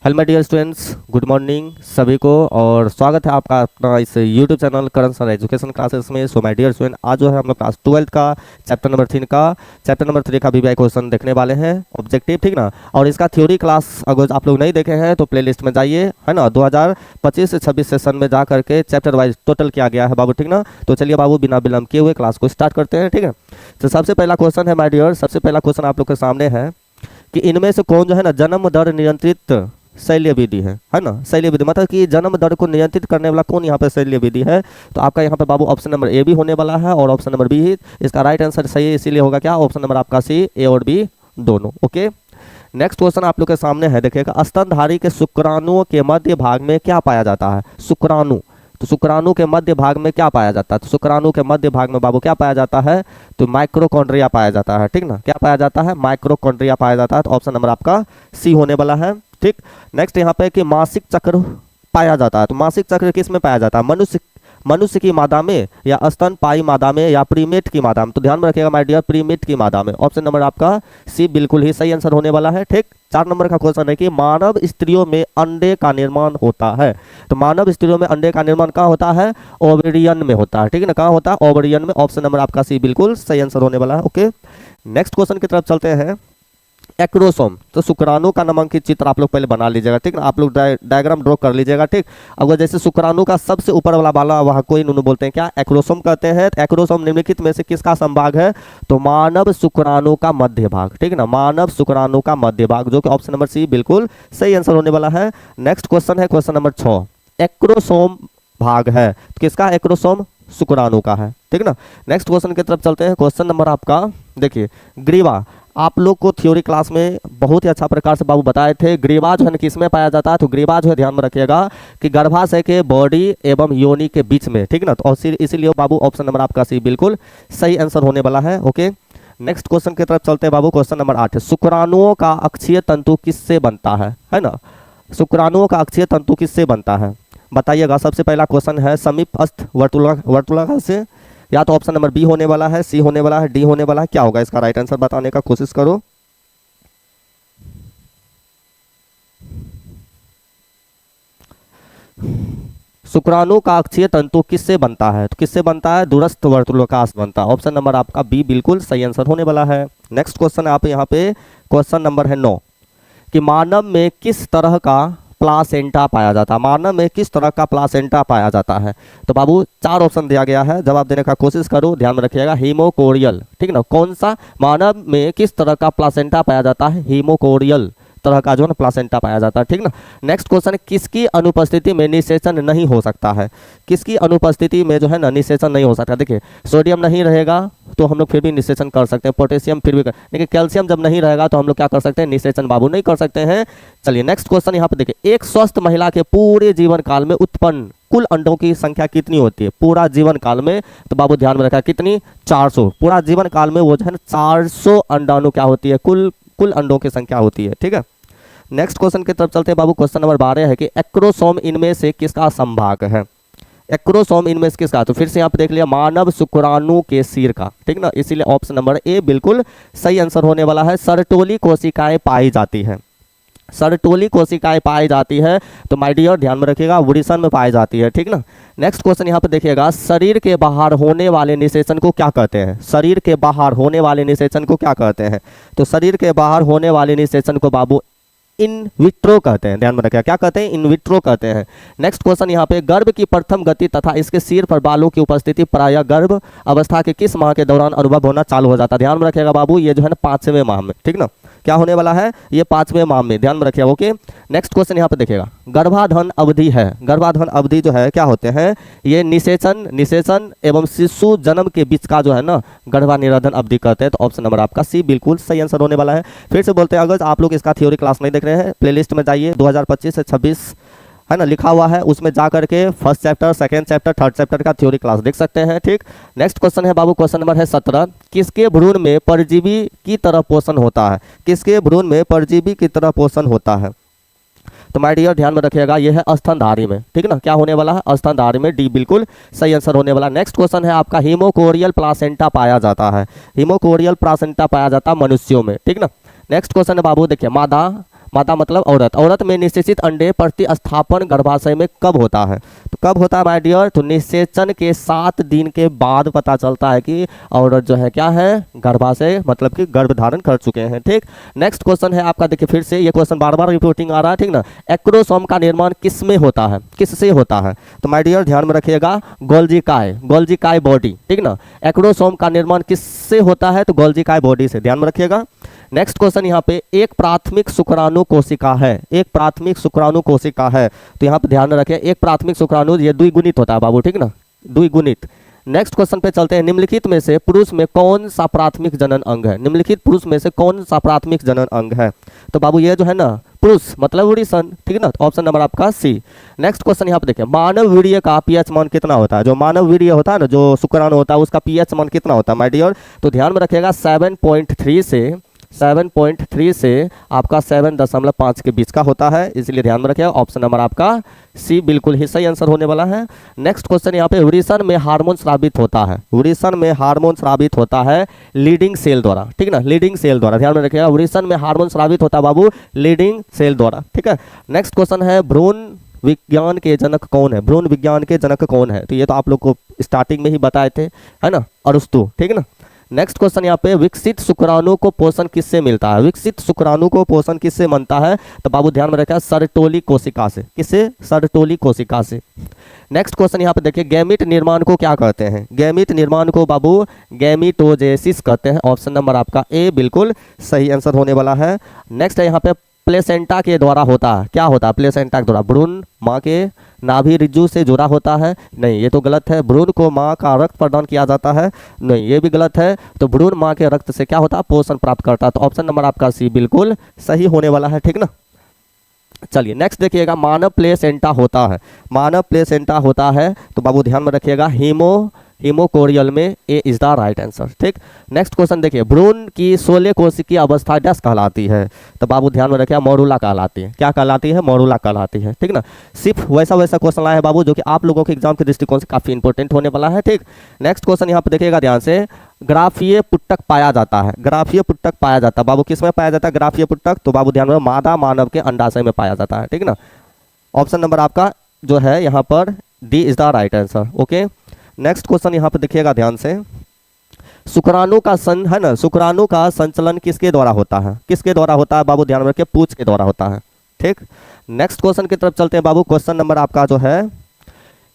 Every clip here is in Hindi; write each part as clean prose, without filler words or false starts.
Hello my dear students, good morning सभी को और स्वागत है आपका अपना इस YouTube channel Karan sir education classes में। सो माय डियर स्टूडेंट, आज जो है हम लोग क्लास 12 का चैप्टर नंबर 3 का वीवीआई क्वेश्चन देखने वाले हैं ऑब्जेक्टिव, ठीक ना। और इसका थ्योरी क्लास अगर आप लोग नहीं देखे हैं तो प्लेलिस्ट में जाइए, है ना। 2025 से 26 सेशन में जा करके चैप्टर वाइज टोटल किया गया है बाबू, ठीक ना। तो चलिए बाबू बिना विलंब किए हुए क्लास को स्टार्ट करते हैं, ठीक है। तो सबसे पहला क्वेश्चन है माय डियर, सबसे पहला क्वेश्चन आप लोग के सामने है कि इनमें से कौन जो है ना जन्म दर नियंत्रित शैल्य विधि है ना। शैल्य विधि मतलब कि जन्म दर को नियंत्रित करने वाला कौन यहाँ पे शैल्य विधि है। तो आपका यहाँ पे बाबू ऑप्शन नंबर ए भी होने वाला है और ऑप्शन नंबर बी ही इसका राइट आंसर सही है, इसीलिए होगा क्या ऑप्शन नंबर आपका सी, ए और बी दोनों। ओके, नेक्स्ट क्वेश्चन आप लोग के सामने है, देखिएगा स्तनधारी के शुक्राणुओं के मध्य भाग में क्या पाया जाता है। शुक्राणु, तो शुक्राणु के मध्य भाग में क्या पाया जाता है। तो शुक्राणु के मध्य भाग में बाबू क्या पाया जाता है, तो माइक्रोकॉन्ड्रिया पाया जाता है, ठीक ना। क्या पाया जाता है, माइक्रोकॉन्ड्रिया पाया जाता है। तो ऑप्शन नंबर आपका सी होने वाला है, ठीक। नेक्स्ट यहाँ पे कि मासिक चक्र पाया जाता है। तो मासिक चक्र किस में पाया जाता है, मनुष्य की मादा में या स्तनपायी मादा में या प्रीमेट की मादा में। तो ध्यान में रखिएगा माय डियर, प्रीमेट की मादा में। ऑप्शन नंबर आपका सी बिल्कुल ही सही आंसर होने वाला है, ठीक। 4 नंबर का क्वेश्चन है कि मानव स्त्रियों में अंडे का निर्माण होता है। तो मानव स्त्रियों में अंडे का निर्माण कहाँ होता है, ओवरियन में होता है, ठीक है ना। कहाँ होता है, ओवरियन में। ऑप्शन नंबर आपका सी बिल्कुल सही आंसर होने वाला है। ओके, नेक्स्ट क्वेश्चन की तरफ चलते हैं। एक्रोसोम, तो शुक्राणु का नामांकित चित्र आप लोग पहले बना लीजिएगा, ठीक ना। आप लोग डायग्राम ड्रॉ कर लीजिएगा, ठीक। अगर जैसे शुक्राणु का सबसे ऊपर वाला बाला वह कोई नुनु बोलते हैं क्या, एक्रोसोम कहते हैं। तो एक्रोसोम निम्नलिखित में से किसका संभाग है, तो मानव शुक्राणु का मध्य भाग, ठीक ना। मानव शुक्राणु का मध्य भाग, जो कि ऑप्शन नंबर सी बिल्कुल सही आंसर होने वाला है। नेक्स्ट क्वेश्चन है क्वेश्चन नंबर 6, एक्रोसोम भाग है तो किसका, एक्रोसोम शुक्राणु का है, ठीक ना। नेक्स्ट क्वेश्चन की तरफ चलते हैं। क्वेश्चन नंबर आपका देखिए, ग्रीवा आप लोग को थ्योरी क्लास में बहुत ही अच्छा प्रकार से बाबू बताए थे। ग्रीवा जो है किस में पाया जाता है, तो ग्रीवा जो है ध्यान में रखिएगा कि गर्भाशय के बॉडी एवं योनि के बीच में, ठीक ना। तो इसीलिए बाबू ऑप्शन नंबर आपका सी बिल्कुल सही आंसर होने वाला है। ओके, नेक्स्ट क्वेश्चन की तरफ चलते हैं बाबू। क्वेश्चन नंबर 8 है, शुक्राणुओं का अक्षीय तंतु किससे बनता है ना। शुक्राणुओं का अक्षीय तंतु किससे बनता है बताइएगा। सबसे पहला क्वेश्चन है समीपस्थ वर्तुलाकार से, या तो ऑप्शन नंबर बी होने वाला है, सी होने वाला है, डी होने वाला है। क्या होगा इसका राइट आंसर बताने का कोशिश करो। शुक्राणु का अक्षीय तंतु किससे बनता है, तो किससे बनता है, दूरस्थ वर्तुलाकार से बनता है। ऑप्शन नंबर आपका बी बिल्कुल सही आंसर होने वाला है। नेक्स्ट क्वेश्चन आप यहाँ पे क्वेश्चन नंबर है 9 कि मानव में किस तरह का प्लासेंटा पाया जाता है। मानव में किस तरह का प्लासेंटा पाया जाता है। तो बाबू 4 ऑप्शन दिया गया है, जवाब देने का कोशिश करो। ध्यान में रखिएगा, हीमोकोरियल, ठीक ना। कौन सा, मानव में किस तरह का प्लासेंटा पाया जाता है, हीमोकोरियल तरह का जो है ना प्लासेंटा पाया जाता है, ठीक ना। नेक्स्ट क्वेश्चन है, किसकी अनुपस्थिति में निषेचन नहीं हो सकता है। किसकी अनुपस्थिति में जो है ना निषेचन नहीं हो सकता। देखिए सोडियम नहीं रहेगा तो हम लोग फिर भी निषेचन कर सकते हैं, पोटेशियम फिर भी लेकिन कैल्शियम जब नहीं रहेगा तो हम लोग क्या कर सकते हैं, निषेचन बाबू नहीं कर सकते हैं। चलिए नेक्स्ट क्वेश्चन यहाँ पे देखिए, एक स्वस्थ महिला के पूरे जीवन काल में उत्पन्न कुल अंडों की संख्या कितनी होती है, पूरा जीवन काल में। तो बाबू ध्यान में रखा कितनी, 400। पूरा जीवन काल में वो जो है ना 400 अंडाणु क्या होती है, कुल अंडों की संख्या होती है, ठीक है। नेक्स्ट क्वेश्चन की तरफ चलते हैं बाबू। क्वेश्चन नंबर 12 है कि एक्रोसोम इनमें से किसका संभाग है। एक्रोसोम इनमें से किसका, तो फिर से यहाँ पे देख लिया मानव शुक्राणु के सिर का, ठीक ना। इसीलिए ऑप्शन नंबर ए बिल्कुल सही आंसर होने वाला है। सरटोली कोशिकाएं पाई जाती है, सरटोली कोशिकाएं पाई जाती है। तो माय डियर ध्यान में रखिएगा वुडिसन में पाई जाती है, ठीक ना। नेक्स्ट क्वेश्चन यहाँ पे देखिएगा, शरीर के बाहर होने वाले निषेचन को क्या कहते हैं। शरीर के बाहर होने वाले निषेचन को क्या कहते हैं। तो शरीर के बाहर होने वाले निषेचन को बाबू इन विट्रो कहते हैं। ध्यान में रखिएगा क्या कहते हैं, इन विट्रो कहते हैं। नेक्स्ट क्वेश्चन यहाँ पे, गर्भ की प्रथम गति तथा इसके सिर पर बालों की उपस्थिति प्रायः गर्भ अवस्था के किस माह के दौरान अनुभव होना चालू हो जाता है। ध्यान में रखिएगा बाबू, ये जो है ना 5वें माह में, ठीक ना। क्या होने वाला है, ये 5वें माह में, ध्यान में रखिएगा। ओके, नेक्स्ट क्वेश्चन यहाँ पे देखिएगा, गर्भाधान अवधि है। गर्भाधान अवधि जो है क्या होते हैं, ये निषेचन एवं शिशु जन्म के बीच का जो है ना गर्भानिरोधन अवधि कहते हैं। तो ऑप्शन नंबर आपका सी बिल्कुल सही आंसर होने वाला है। फिर से बोलते हैं, अगर आप लोग इसका थ्योरी क्लास नहीं देख रहे हैं, प्लेलिस्ट में जाइए 2025 से 26 है ना लिखा हुआ है, उसमें जा करके first chapter, second chapter, third chapter का थ्योरी क्लास देख सकते हैं, ठीक। नेक्स्ट क्वेश्चन है बाबू, क्वेश्चन नंबर है 17, किसके भ्रूण में परजीवी की तरह पोषण होता है। किसके भ्रूण में परजीवी की तरह पोषण होता है। तो माय डियर ध्यान में रखिएगा, यह है स्तनधारी में, ठीक ना। क्या होने वाला है, स्तनधारी में, डी बिल्कुल सही आंसर होने वाला। नेक्स्ट क्वेश्चन है आपका, हीमोकोरियल प्लासेंटा पाया जाता है। हीमोकोरियल प्लासेंटा पाया जाता है मनुष्यों में, ठीक ना। नेक्स्ट क्वेश्चन है बाबू देखिए, मादा मतलब औरत। औरत में निषेचित अंडे प्रतिस्थापन गर्भाशय में कब होता है? तो कब होता है माय डियर? तो निषेचन के 7 दिन के बाद पता चलता है कि औरत जो है क्या है, गर्भाशय मतलब कि गर्भ धारण कर चुके हैं। ठीक, नेक्स्ट क्वेश्चन है आपका, देखिए फिर से ये क्वेश्चन बार बार रिपोर्टिंग आ रहा है, ठीक ना। एक्रोसोम का निर्माण किस में होता है, किससे होता है? तो माय डियर ध्यान में रखिएगा, गोल्जी काय बॉडी, ठीक ना। एक्रोसोम का निर्माण किससे होता है? तो गोल्जी काय बॉडी से, ध्यान में रखिएगा। नेक्स्ट क्वेश्चन यहाँ पे, एक प्राथमिक शुक्राणु कोशिका है, एक प्राथमिक शुक्राणु कोशिका है, तो यहाँ पे ध्यान में रखिए एक प्राथमिक शुक्राणु ये द्विगुणित होता है बाबू, ठीक ना, द्विगुणित। नेक्स्ट क्वेश्चन पे चलते हैं, निम्नलिखित में से पुरुष में कौन सा प्राथमिक जनन अंग है? निम्नलिखित पुरुष में से कौन सा प्राथमिक जनन अंग है? तो बाबू ये जो है ना पुरुष मतलब वृषण, ठीक है ना, तो ऑप्शन नंबर आपका सी। नेक्स्ट क्वेश्चन यहाँ पे देखिए, मानव वीर्य का पीएच मान कितना होता है? जो मानव वीर्य होता है ना, जो शुक्राणु होता है उसका पीएच मान कितना होता है माय डियर? तो ध्यान में रखिएगा 7.3 से आपका 7.5 के बीच का होता है, इसलिए ध्यान में रखिएगा ऑप्शन नंबर आपका सी बिल्कुल ही सही आंसर होने वाला है। नेक्स्ट क्वेश्चन यहाँ पे, वृषण में हार्मोन स्रावित होता है, वृषण में हार्मोन स्रावित होता है लीडिंग सेल द्वारा, ठीक ना, लीडिंग सेल द्वारा, ध्यान में रखिएगा वृषण में हार्मोन स्रावित होता है बाबू लीडिंग सेल द्वारा, ठीक है। नेक्स्ट क्वेश्चन है, भ्रूण विज्ञान के जनक कौन है? भ्रूण विज्ञान के जनक कौन है? तो ये तो आप लोग को स्टार्टिंग में ही बताए थे, है ना, अरस्तु, ठीक है ना। नेक्स्ट क्वेश्चन यहाँ पे, विकसित शुक्राणु को पोषण किससे मिलता है? विकसित शुक्राणु को पोषण किससे मिलता है? तो बाबू ध्यान में रखिएगा सर्टोली कोशिका से, किससे? सर्टोली कोशिका से। नेक्स्ट क्वेश्चन यहाँ पे देखिए, गैमीट निर्माण को क्या कहते हैं? गैमीट निर्माण को बाबू गैमीटोजेसिस कहते हैं, ऑप्शन नंबर आपका ए बिल्कुल सही आंसर होने वाला है। नेक्स्ट है यहाँ पे, प्लेसेंटा के द्वारा होता है, क्या होता है? प्लेसेंटा के द्वारा भ्रूण माँ के नाभि रिज्जु से जुड़ा होता है, नहीं ये तो गलत है। भ्रूण को माँ का रक्त प्रदान किया जाता है, नहीं ये भी गलत है। तो भ्रूण माँ के रक्त से क्या होता है? पोषण प्राप्त करता है, तो ऑप्शन नंबर आपका सी बिल्कुल सही होने वाला है, ठीक ना। चलिए नेक्स्ट देखिएगा, मानव प्लेसेंटा होता है, मानव प्लेसेंटा होता है, तो बाबू ध्यान में रखिएगा हीमोकोरियल में ए इज द राइट आंसर, ठीक। नेक्स्ट क्वेश्चन देखिए, भ्रूण की 16 कोशिकीय अवस्था डैश कहलाती है? तो बाबू ध्यान में रखिए मोरूला कहलाती है, क्या कहलाती है? मोरूला कहलाती है, ठीक ना। सिर्फ वैसा क्वेश्चन लाए हैं बाबू जो कि आप लोगों के एग्जाम के दृष्टिकोण से काफी इंपॉर्टेंट होने वाला है, ठीक। नेक्स्ट क्वेश्चन यहाँ पे देखिएगा ध्यान से, ग्राफीय पुट्टक पाया जाता है, ग्राफीय पुट्टक पाया जाता है बाबू किस में पाया जाता है ग्राफीय पुट्टक? तो बाबू ध्यान में मादा मानव के अंडाशय में पाया जाता है, ठीक ना। ऑप्शन नंबर आपका जो है यहाँ पर D is the right answer, okay. Next question यहाँ पे देखिएगा ध्यान से, शुक्राणु का है ना, शुक्राणु का संचलन किसके द्वारा होता है? किसके द्वारा होता है बाबू? ध्यान में रखिए पूंछ के द्वारा होता है, ठीक। नेक्स्ट क्वेश्चन की तरफ चलते हैं बाबू, क्वेश्चन नंबर आपका जो है,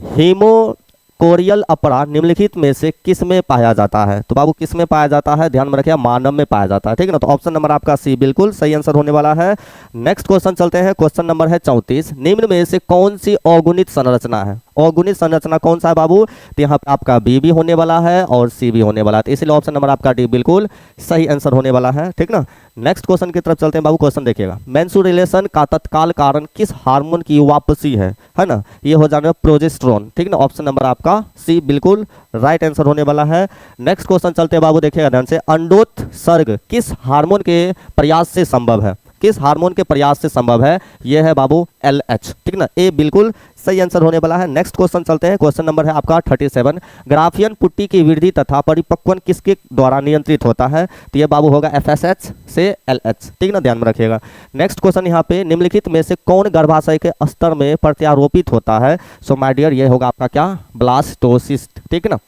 हीमोकोरियल अपरा निम्नलिखित में से किस में पाया जाता है? तो बाबू किस में पाया जाता है? ध्यान में रखिए मानव में पाया जाता है, ठीक है ना, तो ऑप्शन नंबर आपका सी बिल्कुल सही आंसर होने वाला है। नेक्स्ट क्वेश्चन चलते हैं, क्वेश्चन नंबर है 34, निम्न में से कौन सी अगुणित संरचना है? अगुणित संरचना कौन सा है बाबू? तो यहाँ पे आपका बी भी होने वाला है और सी भी होने वाला है, तो इसलिए ऑप्शन नंबर आपका डी बिल्कुल सही आंसर होने वाला है, ठीक ना। नेक्स्ट क्वेश्चन की तरफ चलते हैं बाबू, क्वेश्चन देखिएगा, मेंस्ट्रुएशन का तत्काल कारण किस हार्मोन की वापसी है ना? ये हो जाने प्रोजेस्टेरोन, ठीक ना, ऑप्शन नंबर आपका सी बिल्कुल राइट आंसर होने वाला है। नेक्स्ट क्वेश्चन चलते हैं बाबू, देखिएगा ध्यान से, अंडोत्सर्ग किस हार्मोन के प्रयास से संभव है? किस हार्मोन के प्रयास से संभव है? यह है बाबू LH, ठीक ना, ए बिल्कुल सही आंसर होने वाला है। नेक्स्ट क्वेश्चन चलते हैं, क्वेश्चन नंबर है आपका 37, ग्राफियन पुट्टी की वृद्धि तथा परिपक्वन किसके द्वारा नियंत्रित होता है? तो ये बाबू होगा FSH से LH, ठीक ना, ध्यान में रखिएगा। नेक्स्ट क्वेश्चन यहाँ पे, निम्नलिखित में से कौन गर्भाशय के स्तर में प्रत्यारोपित होता है? सो माय डियर ये होगा आपका क्या? ब्लास्टोसिस्ट, ठीक ना।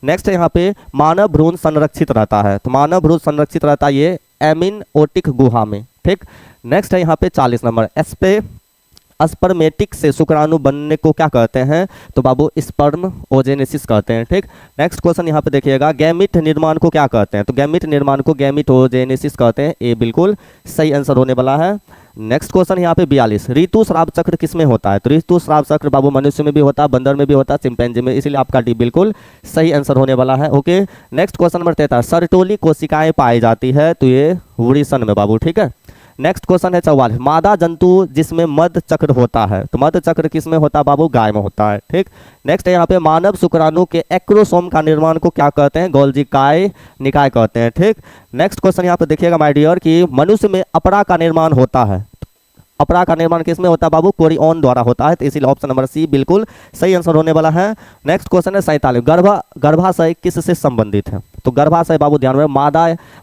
नेक्स्ट है यहाँ पे, मानव भ्रूण संरक्षित रहता है, तो मानव भ्रूण संरक्षित रहता है ये एमिनोटिक गुहा में, ठीक। नेक्स्ट है यहाँ पे 40 नंबर, स्पर्मेटिक से शुक्राणु बनने को क्या कहते हैं? तो बाबू स्पर्म ओजेनेसिस कहते हैं, ठीक। नेक्स्ट क्वेश्चन यहाँ पे देखिएगा, गैमीट निर्माण को क्या कहते हैं? तो गैमीट निर्माण को गैमीटोजेनेसिस कहते हैं, ए बिल्कुल सही आंसर होने वाला है। नेक्स्ट क्वेश्चन यहाँ पे 42, ऋतुस्राव चक्र किस में होता है? तो ऋतुस्राव चक्र बाबू मनुष्य में भी होता है, बंदर में भी होता है, चिंपैंजी में, इसलिए आपका डी बिल्कुल सही आंसर होने वाला है, okay. Next question number 43, Sertoli कोशिकाएं पाई जाती है, तो ये वृषण में बाबू, ठीक है। नेक्स्ट क्वेश्चन है 44, मादा जंतु जिसमें मध्य चक्र होता है, तो मध्य चक्र किस में होता है बाबू? गाय में होता है, ठीक। नेक्स्ट है यहाँ पे, मानव शुक्राणु के एक्रोसोम का निर्माण को क्या कहते हैं? गोल्जी काय निकाय कहते हैं, ठीक। नेक्स्ट क्वेश्चन यहाँ पे देखिएगा माय डियर, कि मनुष्य में अपरा का निर्माण होता है, अपरा का निर्माण किसमें होता है बाबू? कोरियन द्वारा होता है, तो इसीलिए ऑप्शन नंबर सी बिल्कुल सही आंसर होने वाला है। नेक्स्ट क्वेश्चन है 47, गर्भाशय किससे संबंधित है? तो गर्भाशय बाबू ध्यान में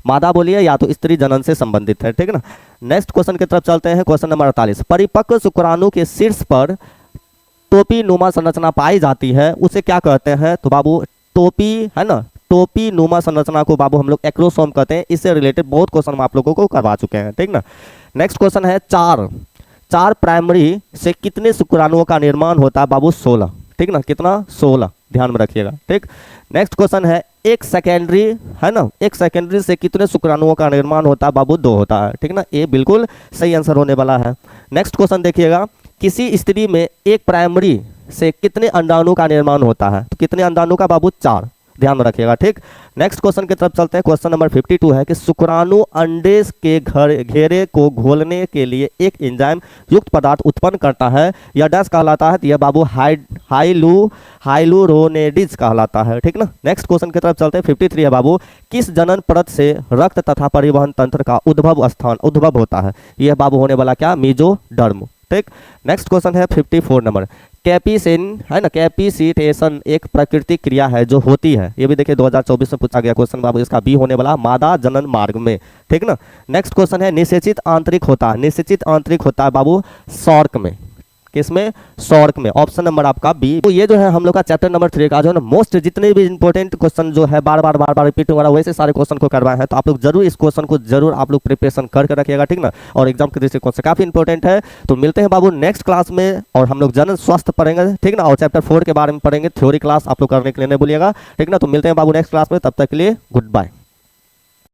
मादा बोलिए या तो स्त्री जनन से संबंधित है, ठीक है ना। नेक्स्ट क्वेश्चन की तरफ चलते हैं, क्वेश्चन नंबर 48, परिपक्व शुक्राणु के शीर्ष पर टोपी नुमा संरचना पाई जाती है, उसे क्या कहते हैं? तो बाबू टोपी है ना, टोपी नुमा संरचना को बाबू हम लोग एक्रोसोम कहते हैं। इससे रिलेटेड बहुत क्वेश्चन हम आप लोगों को करवा चुके हैं, ठीक ना। नेक्स्ट क्वेश्चन है चार प्राइमरी से कितने शुक्राणुओं का निर्माण होता है बाबू? 16, ठीक ना, कितना? 16, ध्यान में रखिएगा, ठीक। नेक्स्ट क्वेश्चन है एक सेकेंडरी है ना, एक सेकेंडरी से कितने शुक्राणुओं का निर्माण होता है बाबू? 2 होता है, ठीक ना, ये बिल्कुल सही आंसर होने वाला है। नेक्स्ट क्वेश्चन देखिएगा, किसी स्त्री में एक प्राइमरी से कितने अंडाणु का निर्माण होता है? तो कितने अंडाणु का बाबू? 4, ध्यान में रखिएगा, ठीक। नेक्स्ट क्वेश्चन की तरफ चलते हैं, क्वेश्चन नंबर 52 है कि शुक्राणु अंडे के घेरे को घोलने के लिए एक एंजाइम युक्त पदार्थ उत्पन्न करता है, यह डैश कहलाता है? तो यह बाबू हाइलुरोनेडिज कहलाता है, ठीक ना। नेक्स्ट क्वेश्चन की तरफ चलते हैं, 53 है बाबू, किस जनन परत से रक्त तथा परिवहन तंत्र का उद्भव होता है? यह बाबू होने वाला क्या? मेसोडर्म, ठीक। नेक्स्ट क्वेश्चन है 54 नंबर, कैपिसेन है ना, कैपिसिटेशन एक प्राकृतिक क्रिया है जो होती है, ये भी देखिए 2024 में पूछा गया क्वेश्चन बाबू, इसका बी होने वाला मादा जनन मार्ग में, ठीक ना। नेक्स्ट क्वेश्चन है निषेचित आंतरिक होता है, निषेचित आंतरिक होता है बाबू सौर्क में, किसमें? सौर्क में, ऑप्शन नंबर आपका बी। तो ये जो है हम लोग का चैप्टर नंबर 3 का जो है ना मोस्ट जितने भी इंपॉर्टेंट क्वेश्चन जो है बार बार रिपीट हो रहा है, वैसे सारे क्वेश्चन को करवाए हैं, तो आप लोग जरूर इस क्वेश्चन को जरूर आप लोग प्रिपरेशन करके रखिएगा, ठीक ना। और एग्जाम के दृष्टिकोण से काफी इंपॉर्टेंट है। तो मिलते हैं बाबू नेक्स्ट क्लास में, और हम लोग जनन स्वास्थ्य पढ़ेंगे, ठीक ना, और चैप्टर 4 के बारे में पढ़ेंगे। थ्योरी क्लास आप लोग करने के लिए नहीं भूलिएगा, ठीक ना। तो मिलते हैं बाबू नेक्स्ट क्लास में, तब तक के लिए गुड बाय।